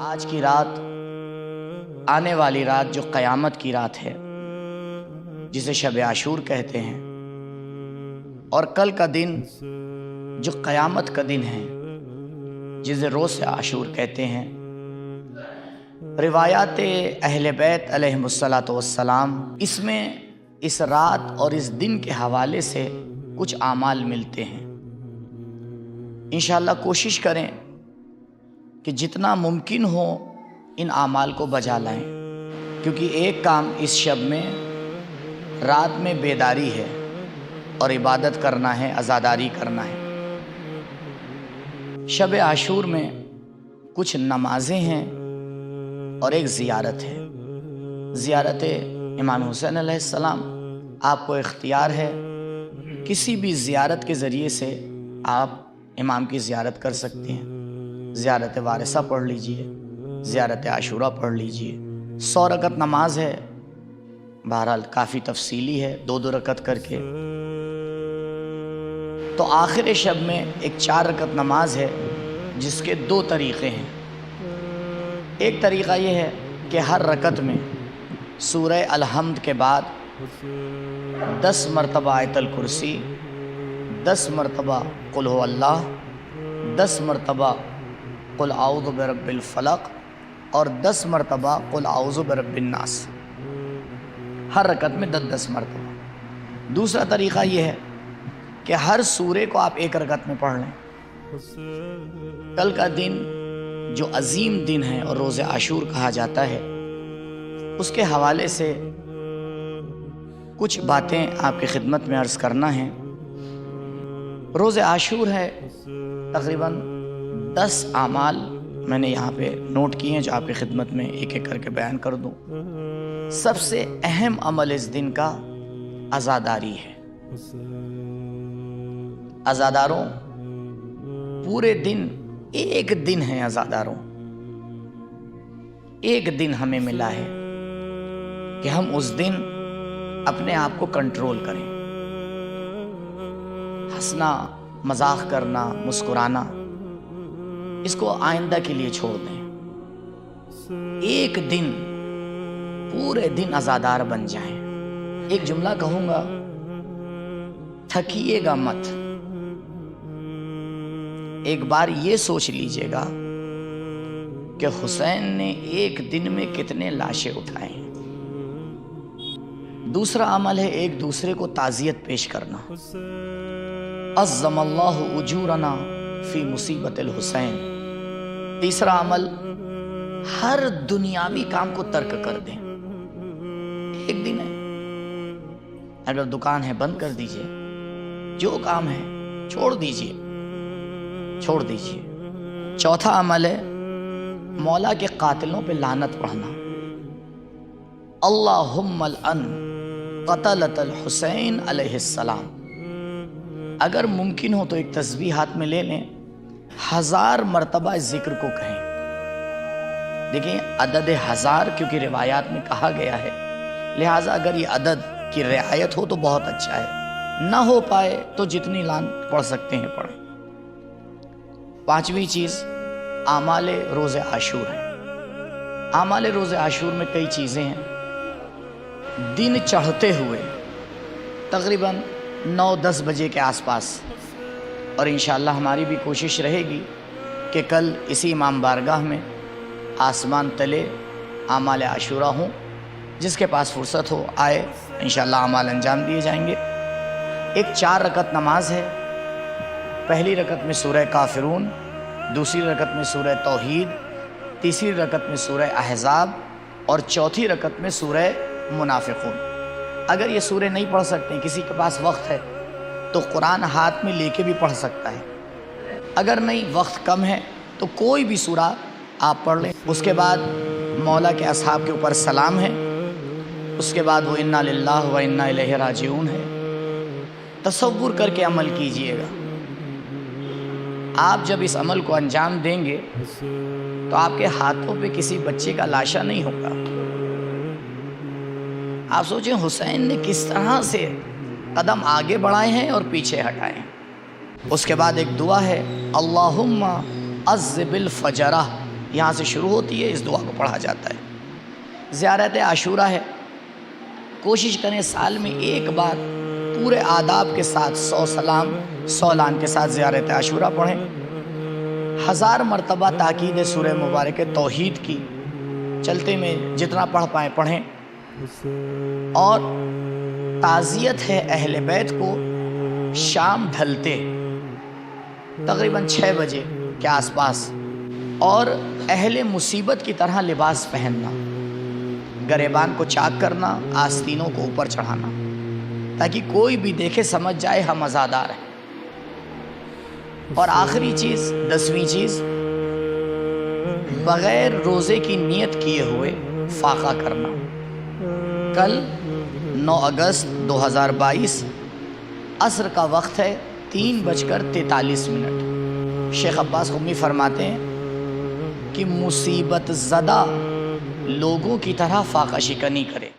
آج کی رات، آنے والی رات جو قیامت کی رات ہے، جسے شب عاشور کہتے ہیں، اور کل کا دن جو قیامت کا دن ہے، جسے روز عاشور کہتے ہیں، روایات اہل بیت علیہم الصلاۃ والسلام اس میں اس رات اور اس دن کے حوالے سے کچھ اعمال ملتے ہیں۔ انشاءاللہ کوشش کریں کہ جتنا ممکن ہو ان اعمال کو بجا لائیں، کیونکہ ایک کام اس شب میں رات میں بیداری ہے اور عبادت کرنا ہے، عزاداری کرنا ہے۔ شب عاشور میں کچھ نمازیں ہیں اور ایک زیارت ہے، زیارت امام حسین علیہ السلام۔ آپ کو اختیار ہے، کسی بھی زیارت کے ذریعے سے آپ امام کی زیارت کر سکتے ہیں۔ زیارت وارثہ پڑھ لیجئے، زیارت عاشورہ پڑھ لیجئے۔ 100 رکعت نماز ہے، بہرحال کافی تفصیلی ہے، 2 رکعت کر کے۔ تو آخر شب میں ایک 4 رکعت نماز ہے، جس کے 2 طریقے ہیں۔ ایک طریقہ یہ ہے کہ ہر رکعت میں سورہ الحمد کے بعد 10 مرتبہ آیت الکرسی، 10 مرتبہ قل هو اللہ، 10 مرتبہ قل اعوذ برب الفلق اور 10 مرتبہ قل اعوذ برب الناس، ہر رکعت میں 10 مرتبہ۔ دوسرا طریقہ یہ ہے کہ ہر سورے کو آپ ایک رکعت میں پڑھ لیں۔ کل کا دن جو عظیم دن ہے اور روز عاشور کہا جاتا ہے، اس کے حوالے سے کچھ باتیں آپ کی خدمت میں عرض کرنا ہے۔ روز عاشور ہے، تقریباً 10 اعمال میں نے یہاں پہ نوٹ کیے ہیں جو آپ کی خدمت میں ایک ایک کر کے بیان کر دوں۔ سب سے اہم عمل اس دن کا عزاداری ہے۔ عزاداروں پورے دن، ایک دن ہے عزاداروں، ایک دن ہمیں ملا ہے کہ ہم اس دن اپنے آپ کو کنٹرول کریں۔ ہنسنا، مذاق کرنا، مسکرانا، اس کو آئندہ کے لیے چھوڑ دیں۔ ایک دن، پورے دن عزادار بن جائیں۔ ایک جملہ کہوں گا، تھکیے گا مت۔ ایک بار یہ سوچ لیجئے گا کہ حسین نے ایک دن میں کتنے لاشیں اٹھائے ہیں۔ دوسرا عمل ہے ایک دوسرے کو تعزیت پیش کرنا۔ عظم اللہ اجورنا فی مصیبت الحسین۔ تیسرا عمل، ہر دنیاوی کام کو ترک کر دیں۔ ایک دن ہے، اگر دکان ہے بند کر دیجئے، جو کام ہے چھوڑ دیجئے، چھوڑ دیجئے۔ چوتھا عمل ہے مولا کے قاتلوں پہ لعنت پڑھنا۔ اللہم العن قتلۃ الحسین علیہ السلام۔ اگر ممکن ہو تو ایک تسبیح ہاتھ میں لے لیں، 1000 مرتبہ اس ذکر کو کہیں۔ دیکھیں عدد 1000 کیونکہ روایات میں کہا گیا ہے، لہٰذا اگر یہ عدد کی رعایت ہو تو بہت اچھا ہے، نہ ہو پائے تو جتنی لعن پڑھ سکتے ہیں پڑھیں۔ 5ویں چیز اعمال روز عاشور ہے۔ اعمال روز عاشور میں کئی چیزیں ہیں۔ دن چڑھتے ہوئے تقریباً 9-10 بجے کے آس پاس، اور انشاءاللہ ہماری بھی کوشش رہے گی کہ کل اسی امام بارگاہ میں آسمان تلے اعمال عاشورہ ہوں۔ جس کے پاس فرصت ہو آئے، انشاءاللہ اعمال انجام دیے جائیں گے۔ ایک 4 رکعت نماز ہے۔ پہلی رکعت میں سورہ کافرون، دوسری رکعت میں سورہ توحید، تیسری رکعت میں سورہ احزاب اور چوتھی رکعت میں سورہ منافقون۔ اگر یہ سورہ نہیں پڑھ سکتے، کسی کے پاس وقت ہے تو قرآن ہاتھ میں لے کے بھی پڑھ سکتا ہے۔ اگر نہیں، وقت کم ہے تو کوئی بھی سورہ آپ پڑھ لیں۔ اس کے بعد مولا کے اصحاب کے اوپر سلام ہے، اس کے بعد وہ انا للہ و انا الیہ راجعون ہے۔ تصور کر کے عمل کیجئے گا، آپ جب اس عمل کو انجام دیں گے تو آپ کے ہاتھوں پہ کسی بچے کا لاشا نہیں ہوگا۔ آپ سوچیں حسین نے کس طرح سے قدم آگے بڑھائے ہیں اور پیچھے ہٹائے ہیں۔ اس کے بعد ایک دعا ہے اللہم عذب الفجرہ، یہاں سے شروع ہوتی ہے، اس دعا کو پڑھا جاتا ہے۔ زیارت عاشورہ ہے، کوشش کریں سال میں ایک بار پورے آداب کے ساتھ 100 سلام 100 لعن کے ساتھ زیارت عاشورہ پڑھیں۔ 1000 مرتبہ تاکید سورہ مبارک توحید کی، چلتے میں جتنا پڑھ پائیں پڑھیں۔ اور تعزیت ہے اہل بیت کو شام ڈھلتے تقریباً 6 بجے کے آس پاس، اور اہل مصیبت کی طرح لباس پہننا، گریبان کو چاک کرنا، آستینوں کو اوپر چڑھانا، تاکہ کوئی بھی دیکھے سمجھ جائے ہم عزادار ہیں۔ اور آخری چیز، 10ویں چیز، بغیر روزے کی نیت کیے ہوئے فاقہ کرنا۔ کل 9 اگست 2022 عصر کا وقت ہے، 3:43۔ شیخ عباس قمی فرماتے ہیں کہ مصیبت زدہ لوگوں کی طرح فاقہ شکنی کرے۔